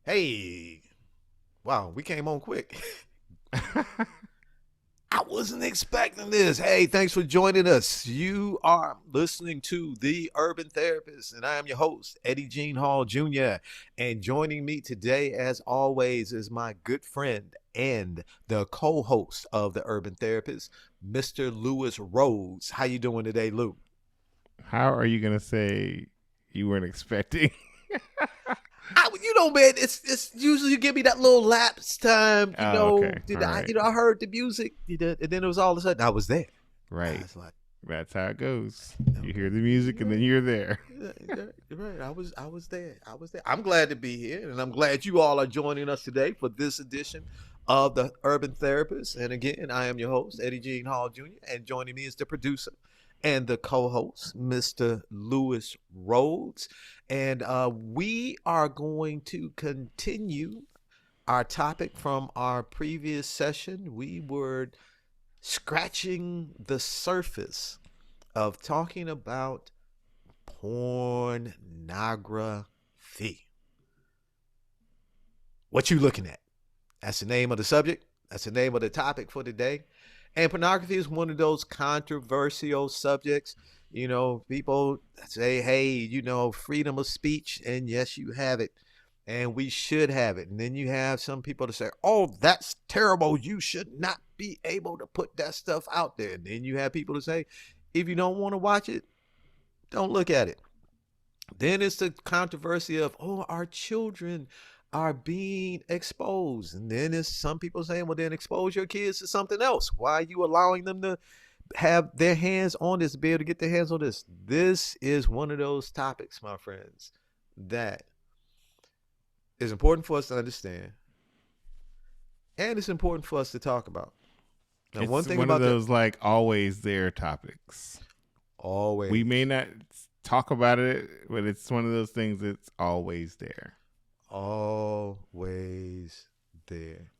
Hey, wow, we came on quick. I wasn't expecting this. Hey, thanks for joining us. You are listening to The Urban Therapist, and I am your host, Eddie Jean Hall Jr. And joining me today, as always, is my good friend and the co-host of The Urban Therapist, Mr. Lewis Rhodes. How you doing today, Lou? How are you gonna say you weren't expecting? Man, it's usually you give me that little lapse time. Oh, okay, Did all I? right, I heard the music, and then it was all of a sudden I was there. I right. was like, That's how it goes. You okay, hear the music you're and then right. you're there. You're right. I was there. I was there. I'm glad to be here, and I'm glad you all are joining us today for this edition of the Urban Therapist. And again, I am your host, Eddie Jean Hall Jr., and joining me is the producer and the co-host, Mr. Lewis Rhodes. And we are going to continue our topic from our previous session. We were scratching the surface of talking about pornography. What you looking at? That's the name of the subject. That's the name of the topic for today. And pornography is one of those controversial subjects. People say, hey, freedom of speech, and yes, you have it. And we should have it. And then you have some people that say, oh, that's terrible. You should not be able to put that stuff out there. And then you have people that say, if you don't want to watch it, don't look at it. Then it's the controversy of, oh, our children are being exposed. And then it's some people saying, well, then expose your kids to something else. Why are you allowing them to have their hands on this, be able to get their hands on this? This is one of those topics, my friends, that is important for us to understand. And it's important for us to talk about. Now, one It's thing one of about the those like always there topics. We may always, not talk about it, but it's one of those things that's always there. always there.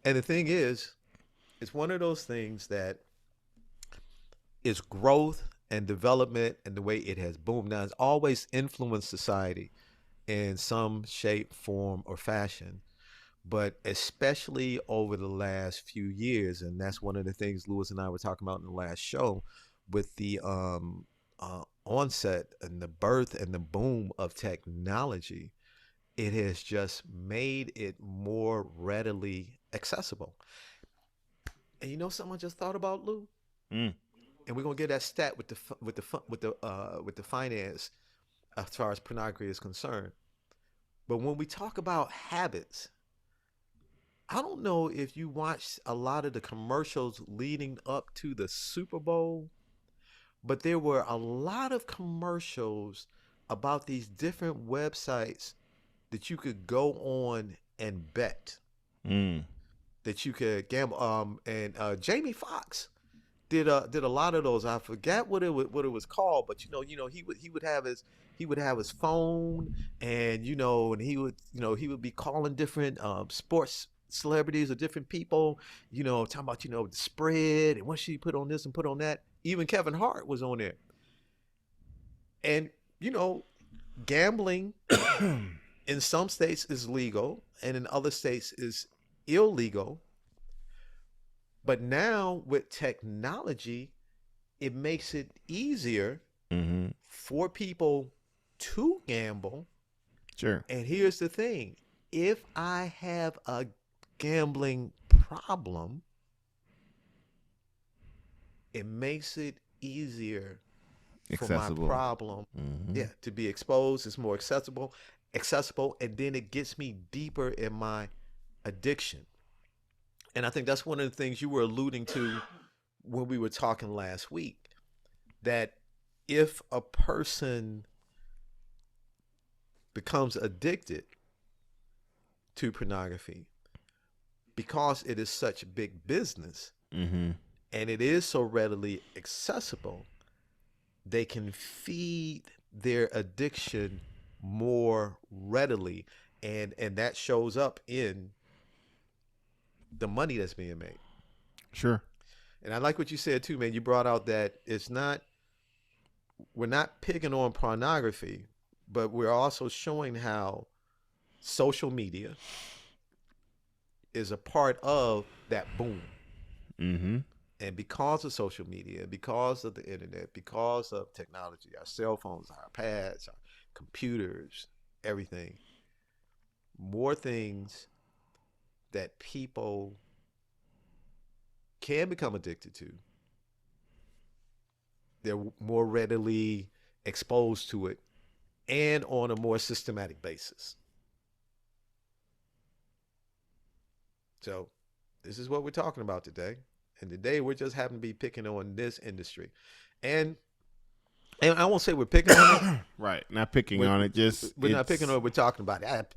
And the thing is, it's one of those things that its growth and development and the way it has boomed now has always influenced society in some shape, form, or fashion. But especially over the last few years, and that's one of the things Lewis and I were talking about in the last show, with the onset and the birth and the boom of technology, it has just made it more readily accessible. And something I just thought about, Lou? Mm. And we're gonna get that stat with the finance as far as pornography is concerned. But when we talk about habits, I don't know if you watched a lot of the commercials leading up to the Super Bowl, but there were a lot of commercials about these different websites that you could go on and bet, Mm. that you could gamble. And Jamie Foxx did a lot of those. I forgot what it was called, but he would have his phone, and he would be calling different sports celebrities or different people, talking about the spread and what she put on this and put on that. Even Kevin Hart was on there, and you know, gambling in some states is legal, and in other states is illegal. But now with technology, it makes it easier Mm-hmm. for people to gamble. Sure. And here's the thing, if I have a gambling problem, it makes it easier for my Accessible. problem, Mm-hmm. yeah, to be exposed. It's more accessible, and then it gets me deeper in my addiction. And I think that's one of the things you were alluding to when we were talking last week, that if a person becomes addicted to pornography because it is such big business Mm-hmm. and it is so readily accessible, they can feed their addiction more readily, and that shows up in the money that's being made. Sure. And I like what you said too, man. You brought out that we're not picking on pornography, but we're also showing how social media is a part of that boom. Mm-hmm. And because of social media, because of the internet, because of technology, our cell phones, our pads, our computers, everything, more things that people can become addicted to, they're more readily exposed to it and on a more systematic basis. So, this is what we're talking about today. And today we're just happen to be picking on this industry. And and I won't say we're picking on it. Right. Not picking We're, on it. Just we're not picking on it. We're talking about it.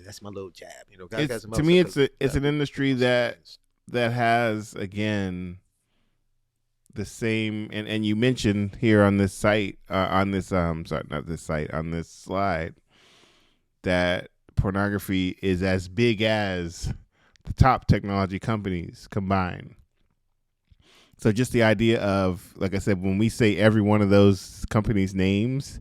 That's my little jab. God got it's some to other me stuff it's that an we pick industry on certain things. that has again the same and you mentioned here on this site on this sorry not this site on this slide that pornography is as big as the top technology companies combined. So just the idea of, like I said, when we say every one of those companies' names,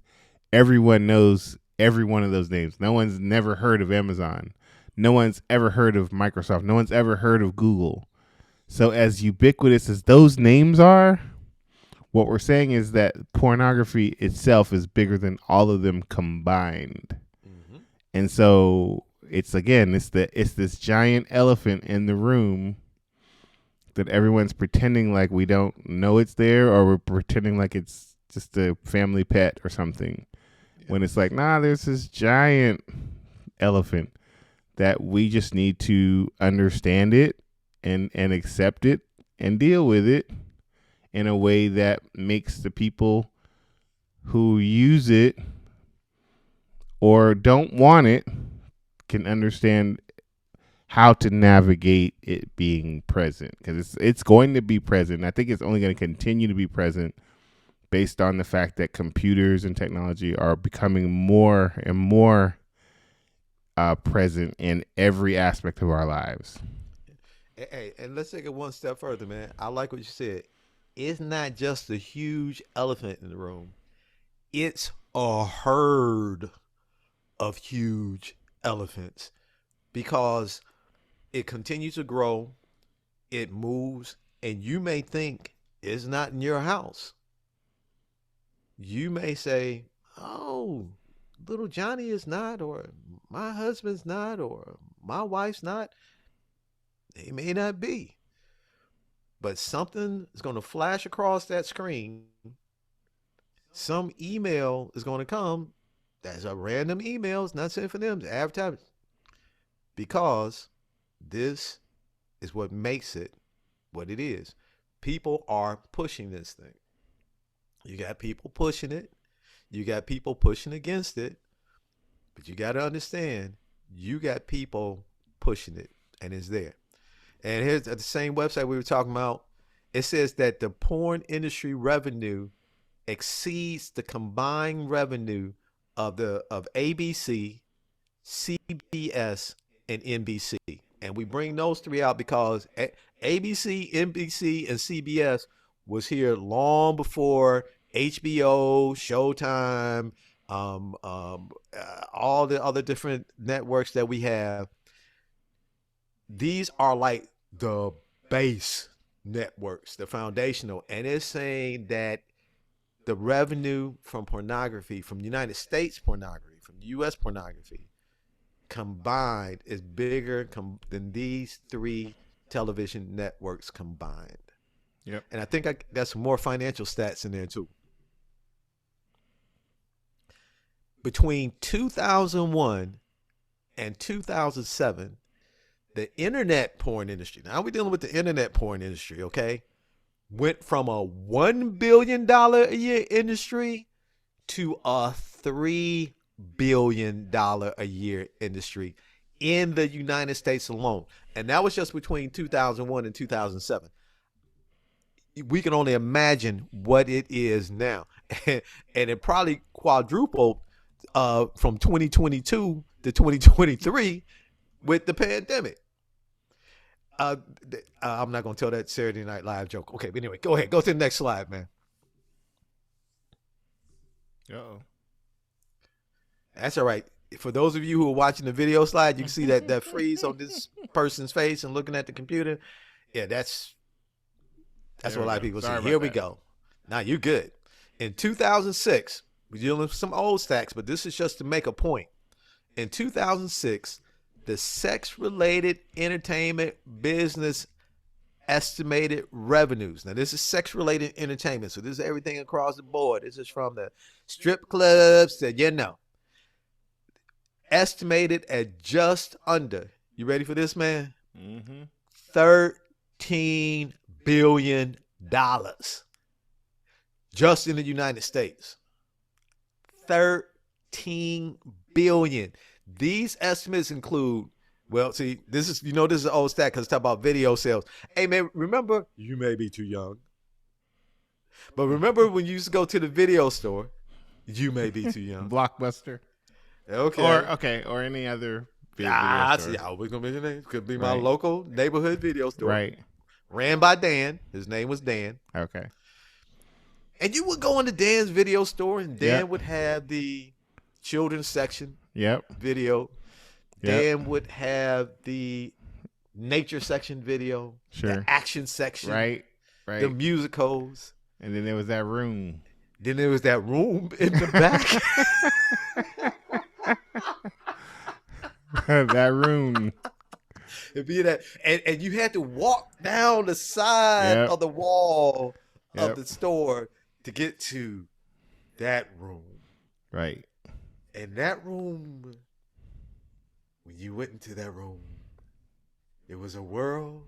everyone knows every one of those names. No one's never heard of Amazon. No one's ever heard of Microsoft. No one's ever heard of Google. So as ubiquitous as those names are, what we're saying is that pornography itself is bigger than all of them combined. Mm-hmm. And so it's this giant elephant in the room that everyone's pretending like we don't know it's there, or we're pretending like it's just a family pet or something. Yeah. When it's like, nah, there's this giant elephant that we just need to understand it and accept it and deal with it in a way that makes the people who use it or don't want it can understand how to navigate it being present, because it's going to be present. I think it's only going to continue to be present based on the fact that computers and technology are becoming more and more present in every aspect of our lives. Hey, and let's take it one step further, man. I like what you said. It's not just a huge elephant in the room. It's a herd of huge elephants because it continues to grow, it moves, and you may think it's not in your house. You may say, "Oh, little Johnny is not, or my husband's not, or my wife's not." They may not be, but something is going to flash across that screen. Some email is going to come. That's a random email. It's not sent for them to advertise, because this is what makes it what it is. People are pushing this thing. You got people pushing it. You got people pushing against it. But you got to understand, you got people pushing it, and it's there. And here's the same website we were talking about. It says that the porn industry revenue exceeds the combined revenue of ABC, CBS, and NBC. And we bring those three out because ABC, NBC, and CBS was here long before HBO, Showtime, all the other different networks that we have. These are like the base networks, the foundational. And it's saying that the revenue from pornography, from United States pornography, from US pornography, combined is bigger than these three television networks combined. Yep. And I think I got some more financial stats in there too. Between 2001 and 2007, the internet porn industry, now we're dealing with the internet porn industry, okay, went from a $1 billion a year industry to a $3 billion a year industry in the United States alone. And that was just between 2001 and 2007. We can only imagine what it is now. And it probably quadrupled from 2022 to 2023 with the pandemic. Uh, I'm not going to tell that Saturday Night Live joke. Okay, but anyway, go ahead. Go to the next slide, man. Uh-oh. That's all right. for those of you who are watching the video slide, you can see that freeze on this person's face and looking at the computer. Yeah, that's what a lot of people see. Here we go. Now you're good. In 2006, we're dealing with some old stacks, but this is just to make a point. In 2006, the sex-related entertainment business estimated revenues. Now, this is sex-related entertainment, so this is everything across the board. This is from the strip clubs to, estimated at just under, you ready for this, man? Mm-hmm. $13 billion just in the United States. 13 billion. These estimates include, well, see, this is an old stat because it's talking about video sales. Hey, man, remember, you may be too young, but remember when you used to go to the video store, you may be too young. Blockbuster. Okay. Or any other video store. I was going to mention names. Could be my local neighborhood video store. Right. Ran by Dan. His name was Dan. Okay. And you would go into Dan's video store, and Dan would have the children's section. Yep. Video. Dan would have the nature section video. Sure. The action section. Right. The musicals. And then there was that room. Then there was that room in the back. That room. It'd be that, and you had to walk down the side of the wall of the store to get to that room. Right. And that room, when you went into that room, it was a world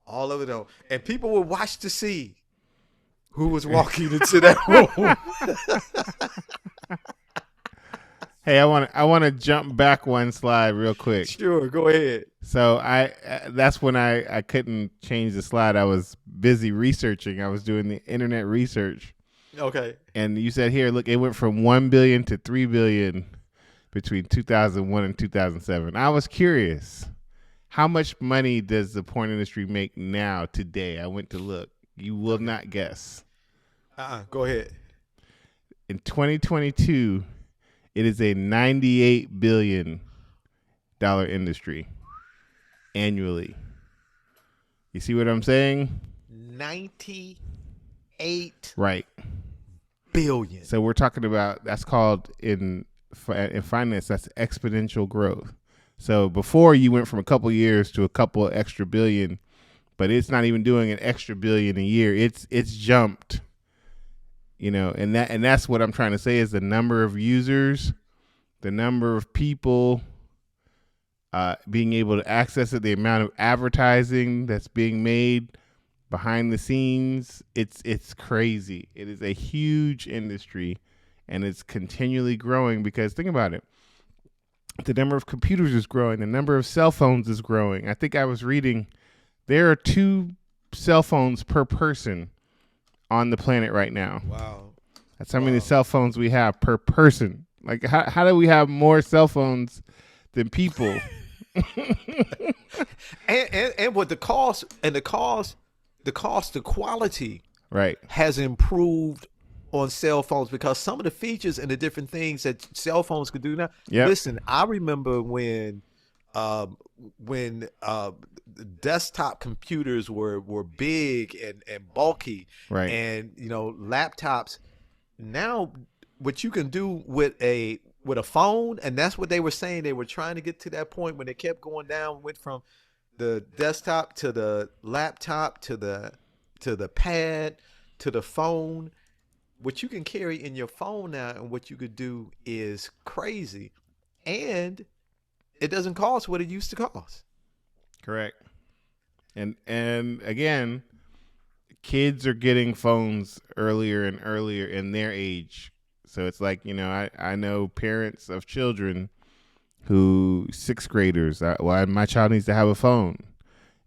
all of it on. And people would watch to see who was walking into that room. Hey, I want to jump back one slide real quick. Sure, go ahead. So that's when I couldn't change the slide. I was busy researching. I was doing the internet research. Okay. And you said here, look, it went from 1 billion to 3 billion between 2001 and 2007. I was curious, how much money does the porn industry make now today? I went to look. You will not guess. Go ahead. In 2022, it is a $98 billion industry annually. You see what I'm saying? 98 right billion. So we're talking about, that's called in finance, that's exponential growth. So before you went from a couple years to a couple extra billion, but it's not even doing an extra billion a year. It's jumped. And that's what I'm trying to say is the number of users, the number of people being able to access it, the amount of advertising that's being made behind the scenes. It's crazy. It is a huge industry, and it's continually growing because think about it. The number of computers is growing. The number of cell phones is growing. I think I was reading there are 2 cell phones per person on the planet right now. Wow. That's how many cell phones we have per person. Like, how do we have more cell phones than people? and what the cost to quality right has improved on cell phones because some of the features and the different things that cell phones could do now. Yep. Listen, I remember when desktop computers were big and bulky, right, and laptops. Now, what you can do with a phone, and that's what they were saying. They were trying to get to that point when they kept going down, went from the desktop to the laptop to the pad to the phone. What you can carry in your phone now and what you could do is crazy, and it doesn't cost what it used to cost. Correct. And again, kids are getting phones earlier and earlier in their age. So it's like, I know parents of children who 6th graders, my child needs to have a phone.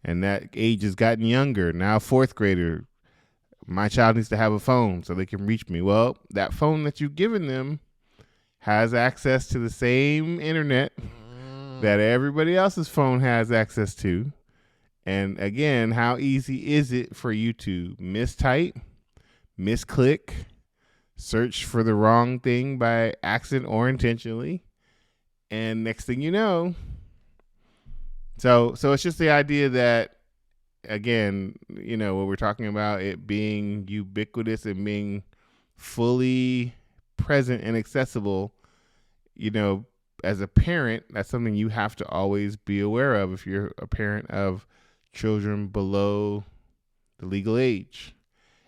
And that age has gotten younger. Now 4th grader, my child needs to have a phone so they can reach me. Well, that phone that you've given them has access to the same internet that everybody else's phone has access to. And again, how easy is it for you to mistype, misclick, search for the wrong thing by accident or intentionally, And next thing you know, so it's just the idea that, again, what we're talking about, it being ubiquitous and being fully present and accessible, as a parent, that's something you have to always be aware of if you're a parent of children below the legal age.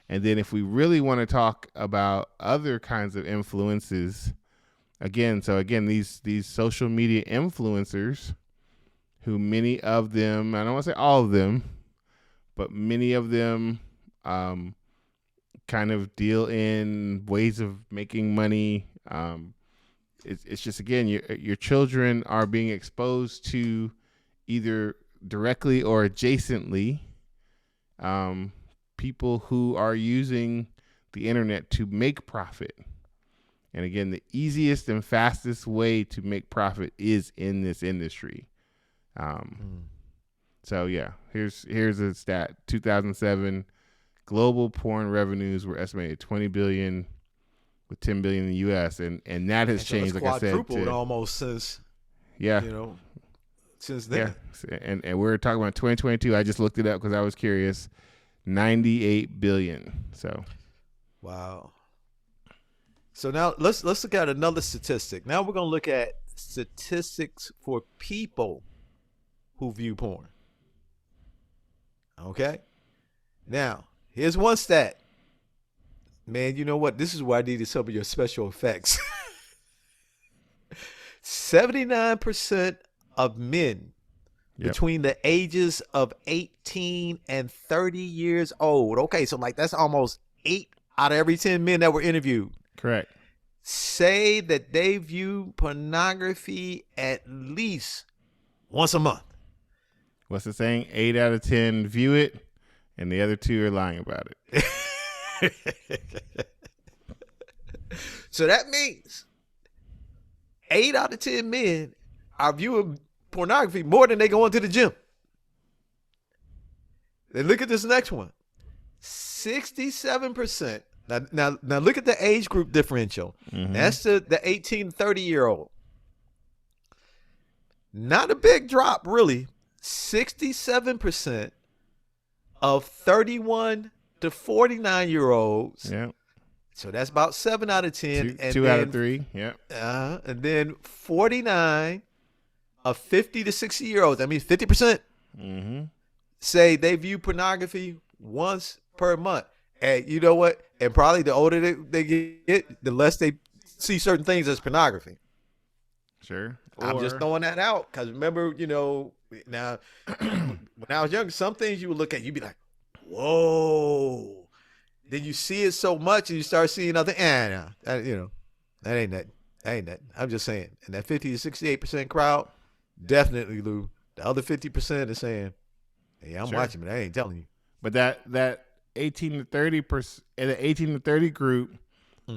And then if we really want to talk about other kinds of influences, again, these social media influencers, who many of them, I don't want to say all of them, but many of them kind of deal in ways of making money. It's just, again, your children are being exposed to, either directly or adjacently, people who are using the internet to make profit. And again, the easiest and fastest way to make profit is in this industry. So yeah, here's a stat. 2007, global porn revenues were estimated $20 billion, with $10 billion in the U.S. and that has changed, like I said, quadrupled almost since. Yeah. Since then. Yeah. And we're talking about 2022. I just looked it up because I was curious. $98 billion. So. Wow. So now let's look at another statistic. Now we're gonna look at statistics for people who view porn. Okay. Now here's one stat. Man, you know what? This is why I needed some of your special effects. 79% of men between the ages of 18 and 30 years old. Okay, so that's almost 8 out of every 10 men that were interviewed. Correct. Say that they view pornography at least once a month. What's the saying? 8 out of 10 view it, and the other 2 are lying about it. So that means 8 out of 10 men are viewing pornography more than they go into the gym. Then look at this next one. 67%. Now look at the age group differential. Mm-hmm. That's the 18 to 30-year-old. Not a big drop, really. 67% of 31 to 49-year-olds. Yeah. So that's about 7 out of 10. Two out of 3. Yeah. And then 49 of 50 to 60-year-olds. That means 50%. Mm-hmm. Say they view pornography once per month. And you know what? And probably the older they get, the less they see certain things as pornography. Sure. I'm just throwing that out because remember, now when I was younger, some things you would look at, you'd be like, whoa. Then you see it so much and you start seeing other, that ain't that. That ain't that. I'm just saying. And that 50 to 68% crowd, definitely, Lou. The other 50% is saying, hey, I'm watching, but I ain't telling you. But that 18 to 30%, the 18 to 30 group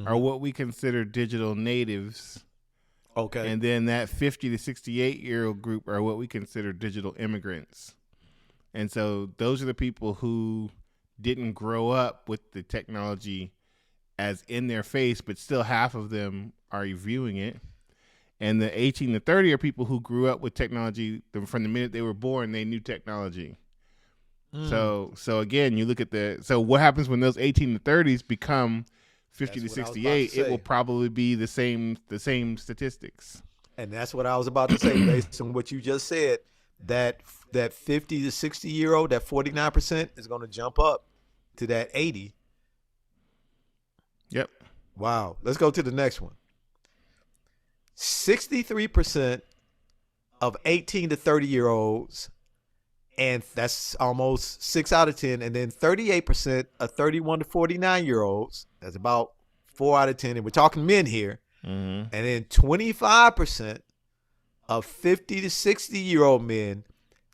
are what we consider digital natives. Okay. And then that 50 to 68-year-old group are what we consider digital immigrants. And so those are the people who didn't grow up with the technology as in their face, but still half of them are viewing it. And the 18 to 30 are people who grew up with technology from the minute they were born. They knew technology. So again, you look at so what happens when those 18 to 30s become 50 to 68? It will probably be the same statistics. And that's what I was about to say, based on what you just said. That 50 to 60-year-old, that 49% is going to jump up to that 80. Yep. Wow. Let's go to the next one. 63% of 18 to 30-year-olds, and that's almost 6 out of 10. And then 38% of 31 to 49-year-olds, that's about 4 out of 10. And we're talking men here. Mm-hmm. And then 25% of 50 to 60-year-old men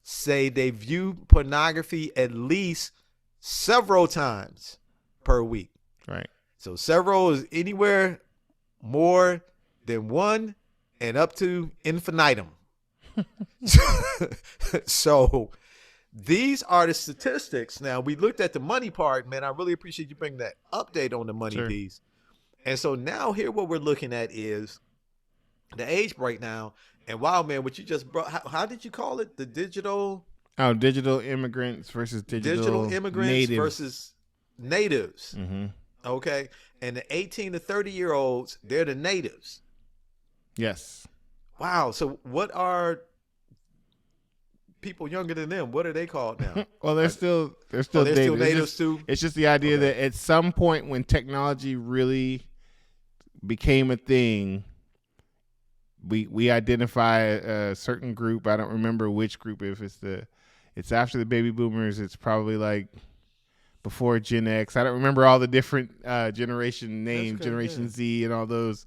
say they view pornography at least several times per week. Right. So several is anywhere more than one and up to infinitum. So these are the statistics. Now, we looked at the money part, man. I really appreciate you bringing that update on the money piece. And so now here what we're looking at is the age breakdown. And wow, man, what you just brought, how did you call it? The digital Oh, digital immigrants versus digital immigrants natives. versus natives. Mm-hmm. Okay. And the 18 to 30-year-olds, they're the natives. Yes. Wow. So what are people younger than them? What are they called now? Well, they're still They're natives. still natives too? It's just the idea Okay. that at some point when technology really became a thing, we identify a certain group. I don't remember which group. If it's after the baby boomers, it's probably like before Gen X. I don't remember all the different generation names, Okay, Generation yeah. Z and all those.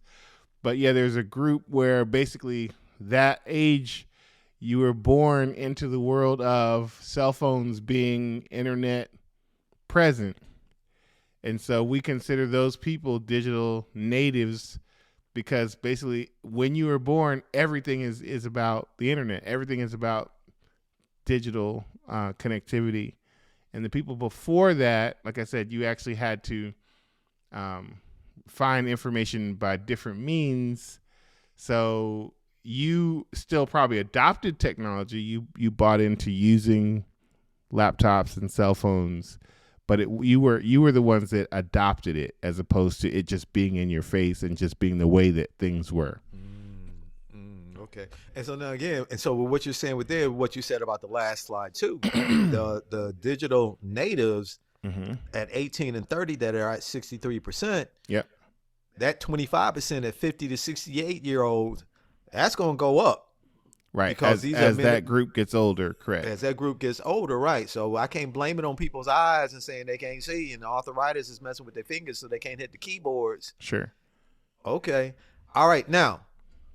But yeah, there's a group where basically that age you were born into the world of cell phones being internet present. And so we consider those people digital natives because basically when you were born, everything is about the internet. Everything is about digital connectivity. And the people before that, like I said, you actually had to find information by different means. So you still probably adopted technology. You bought into using laptops and cell phones, but you were the ones that adopted it as opposed to it just being in your face and just being the way that things were. Okay. And so now again, and so what you're saying with there, what you said about the last slide too, the digital natives Mm-hmm. at 18 and 30 that are at 63%, Yep. that 25% at 50 to 68-year-olds, that's going to go up. Right. Because these as are that group gets older, correct. as that group gets older, right? So I can't blame it on people's eyes and saying they can't see, and the arthritis is messing with their fingers so they can't hit the keyboards. Sure. Okay. All right. Now,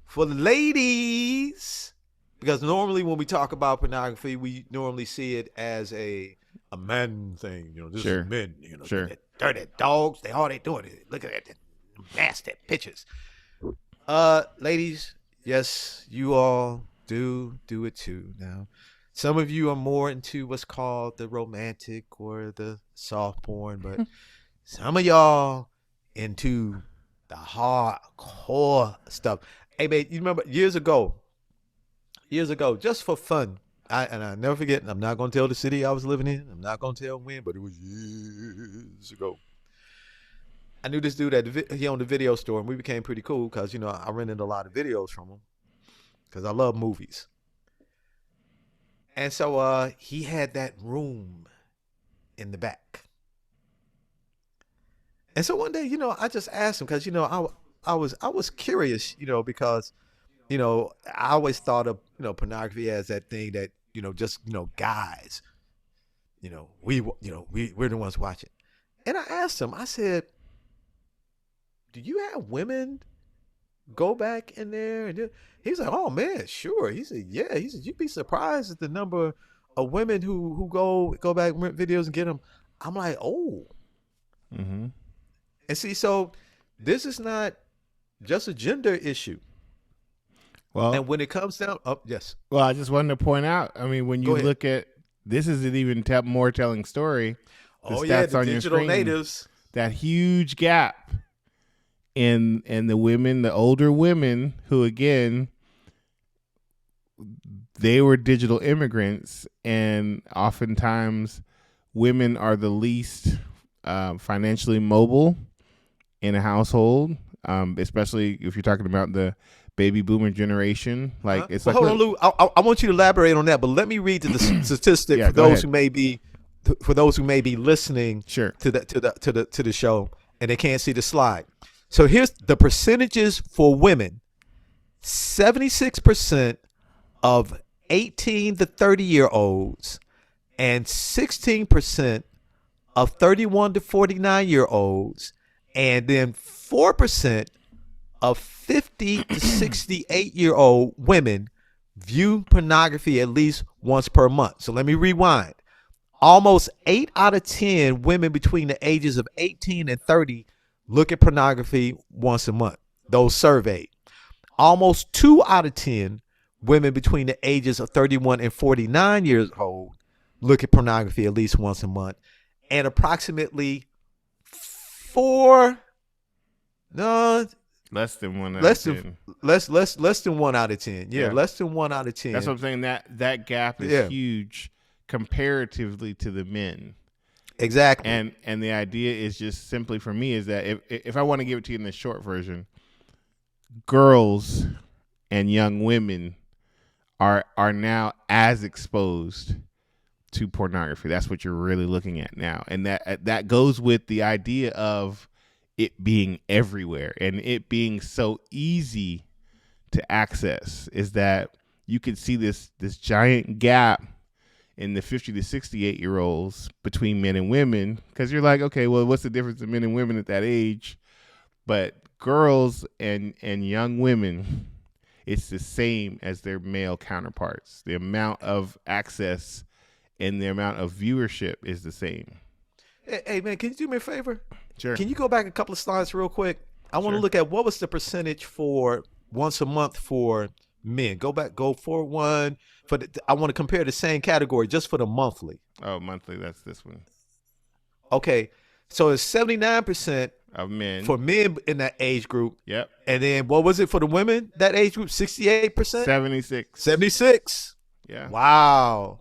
for the ladies, because normally when we talk about pornography, we normally see it as a man thing. You know, this Sure. is men. You know, Sure. dirty dogs. All they doing is looking at the nasty pictures. Ladies, yes, you all do it too. Now, some of you are more into what's called the romantic or the soft porn, but some of y'all into the hardcore stuff. Hey, man, you remember years ago, just for fun, I never forget, and I'm not going to tell the city I was living in. I'm not going to tell when, but it was years ago. I knew this dude he owned a video store, and we became pretty cool because, you know, I rented a lot of videos from him because I love movies. And so he had that room in the back. And so one day, you know, I just asked him because, you know, I was curious, you know, because, you know, I always thought of, you know, pornography as that thing that, you know, just, you know, guys, you know, we're the ones watching. And I asked him, I said, do you have women go back in there? And he's like, oh man, sure. He said, yeah. He said, you'd be surprised at the number of women who go back and rent videos and get them. I'm like, oh. Mm-hmm. And see, so this is not just a gender issue. Well, and when it comes down, yes. Well, I just wanted to point out. I mean, when you look at this, is an even more telling story. The stats the on digital your screen, natives. That huge gap in the women, the older women, who again, they were digital immigrants, and oftentimes women are the least financially mobile in a household, especially if you're talking about the baby boomer generation. Like it's hold on, Lou. I want you to elaborate on that, but let me read the statistic for those who may be listening to the show and they can't see the slide. So here's the percentages for women. 76% of 18 to 30-year-olds and 16% of 31 to 49-year-olds, and then 4% of 50 to 68-year-old women view pornography at least once per month. So let me rewind. Almost 8 out of 10 women between the ages of 18 and 30 look at pornography once a month, those surveyed. Almost 2 out of 10 women between the ages of 31 and 49 years old look at pornography at least once a month. And approximately Less than 1 out of Less than 10. less than 1 out of 10. Yeah, Yeah. less than 1 out of 10. That's what I'm saying. That gap is huge comparatively to the men. Exactly. And the idea is just simply for me is that if I want to give it to you in the short version, girls and young women are now as exposed to pornography. That's what you're really looking at now, and that goes with the idea of it being everywhere and it being so easy to access. Is that you can see this giant gap in the 50 to 68-year-olds between men and women, because you're like, okay, well, what's the difference in men and women at that age? But girls and young women, it's the same as their male counterparts. The amount of access and the amount of viewership is the same. Hey man, can you do me a favor? Sure. Can you go back a couple of slides real quick? I want to look at what was the percentage for once a month for men. Go forward one. I want to compare the same category just for the monthly. Oh, monthly, that's this one. Okay, so it's 79% of men for men in that age group. Yep. And then what was it for the women, that age group? 68%? 76. 76. Yeah. Wow.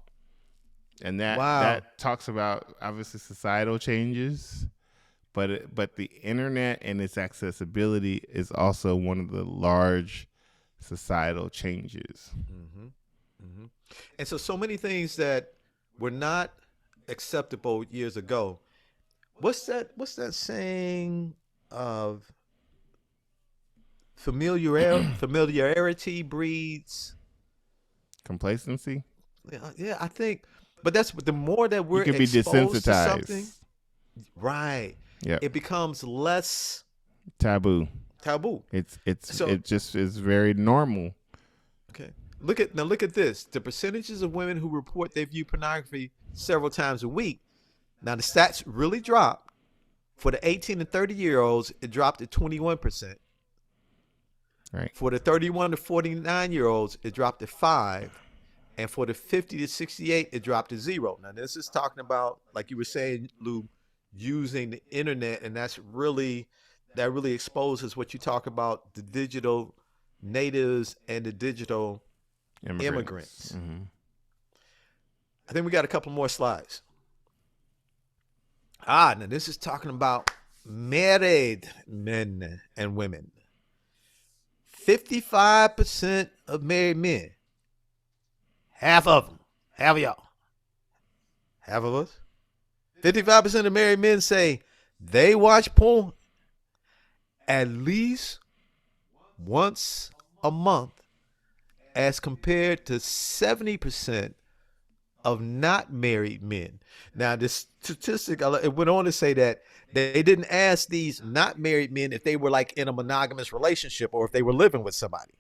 And that talks about obviously societal changes, but the internet and its accessibility is also one of the large societal changes. Mm-hmm. Mm-hmm. And so many things that were not acceptable years ago. What's that saying of familiarity breeds complacency? Yeah, I think. But that's the more that we're you can be exposed to desensitized. something, right? Yeah, it becomes less taboo. It just is very normal. Okay. Look at this. The percentages of women who report they view pornography several times a week. Now the stats really dropped. For the 18 and 30-year-olds, it dropped to 21%. Right. For the 31 to 49-year-olds, it dropped to 5%. And for the 50 to 68, it dropped to 0%. Now this is talking about, like you were saying, Lou, using the internet, and that really exposes what you talk about, the digital natives and the digital immigrants. Mm-hmm. I think we got a couple more slides. Now this is talking about married men and women. 55% of married men, half of them, half of y'all, half of us, 55% of married men say they watch porn at least once a month, as compared to 70% of not married men. Now, this statistic, it went on to say that they didn't ask these not married men if they were like in a monogamous relationship or if they were living with somebody.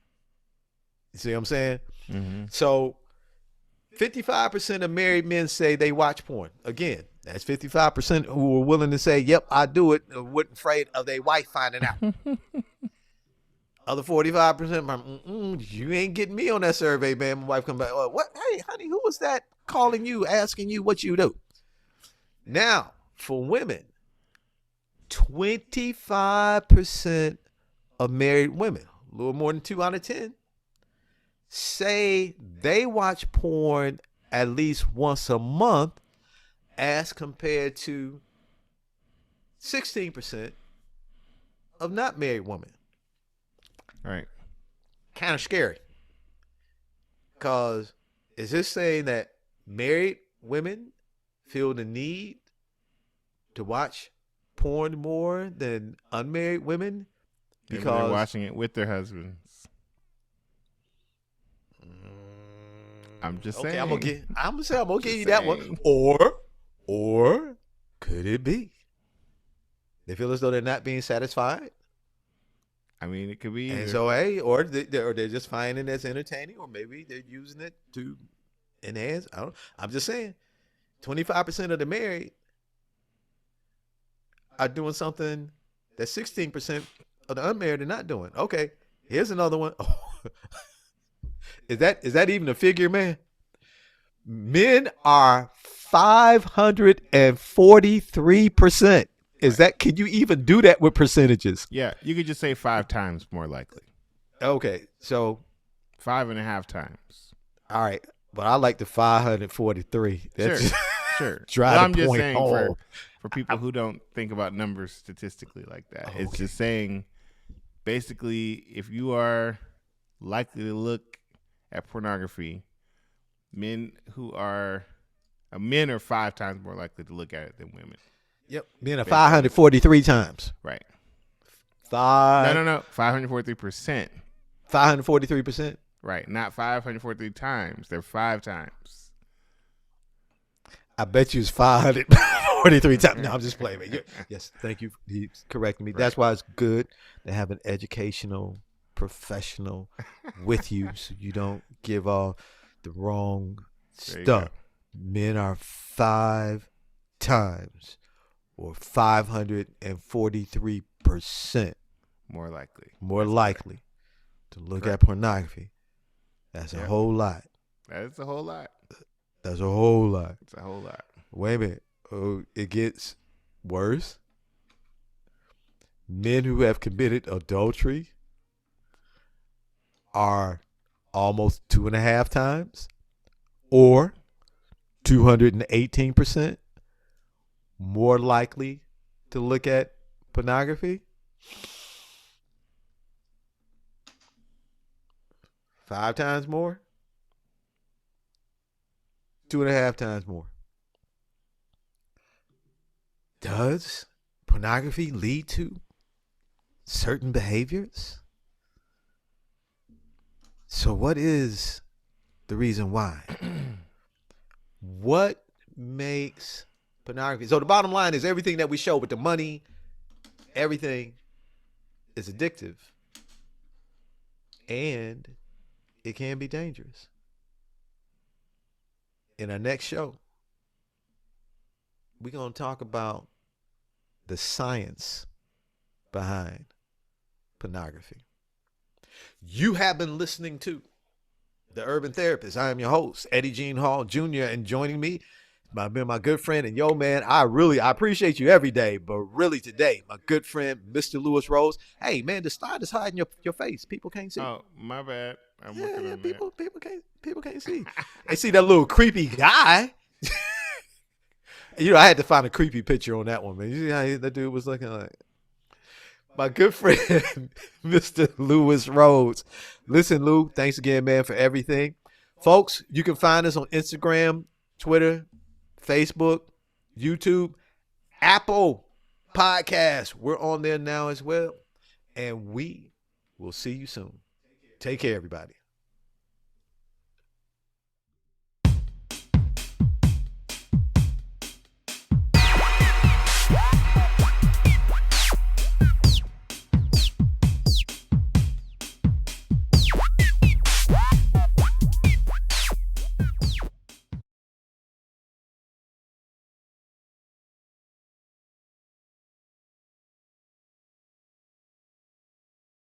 You see what I'm saying? Mm-hmm. So 55% of married men say they watch porn. Again, that's 55% who are willing to say, yep, I do it, and weren't afraid of their wife finding out. Other 45%, you ain't getting me on that survey, man. My wife come back, what? Hey, honey, who was that calling you, asking you what you do? Now, for women, 25% of married women, a little more than 2 out of 10, say they watch porn at least once a month, as compared to 16% of not married women. Right. Kind of scary. Because is this saying that married women feel the need to watch porn more than unmarried women? Because Because they're watching it with their husbands. I'm just saying. Okay, I'm gonna give you that saying. one. Or could it be they feel as though they're not being satisfied? I mean, it could be either. And so, or they're just finding it as entertaining, or maybe they're using it to enhance. I'm just saying, 25% of the married are doing something that 16% of the unmarried are not doing. Okay, here's another one. Is that even a figure, man? Men are 543%. Is that, can you even do that with percentages? Yeah, you could just say 5 times more likely. Okay, so 5.5 times. all right, but I like the 543. That's Sure, just sure. try I'm to just point saying home. for people who don't think about numbers statistically like that. It's Okay. just saying, basically, if you are likely to look at pornography, men are 5 times more likely to look at it than women. Yep, being a Based on 543 times. Right. Five. No. 543%. 543%. Right. Not 543 times. They're 5 times. I bet you it's 543 times. No, I'm just playing. Man. Yes, thank you. He's correcting me. Right. That's why it's good to have an educational professional with you, so you don't give all the wrong There you stuff. go. Men are 5 times or 543% More likely. more likely to look Correct. at pornography. That's a Yep. whole lot. That's a whole lot. That's a whole lot. It's a whole lot. Wait a minute. Oh, it gets worse. Men who have committed adultery are almost 2.5 times, or 218% more likely to look at pornography. 5 times more, 2.5 times more. Does pornography lead to certain behaviors? So what is the reason why? What makes pornography? So the bottom line is, everything that we show with the money, everything is addictive, and it can be dangerous. In our next show, we're going to talk about the science behind pornography. You have been listening to The Urban Therapist. I am your host, Eddie Jean Hall Jr., and joining me, my good friend, and yo, man, I appreciate you every day, but really today, my good friend, Mr. Lewis Rose. Hey, man, the slide is hiding your face. People can't see. Oh, my bad. I'm working on people can't see. They see that little creepy guy. I had to find a creepy picture on that one, man. You see how that dude was looking like? My good friend, Mr. Lewis Rhodes. Listen, Lou, thanks again, man, for everything. Folks, you can find us on Instagram, Twitter, Facebook, YouTube, Apple Podcasts. We're on there now as well. And we will see you soon. Take care, everybody.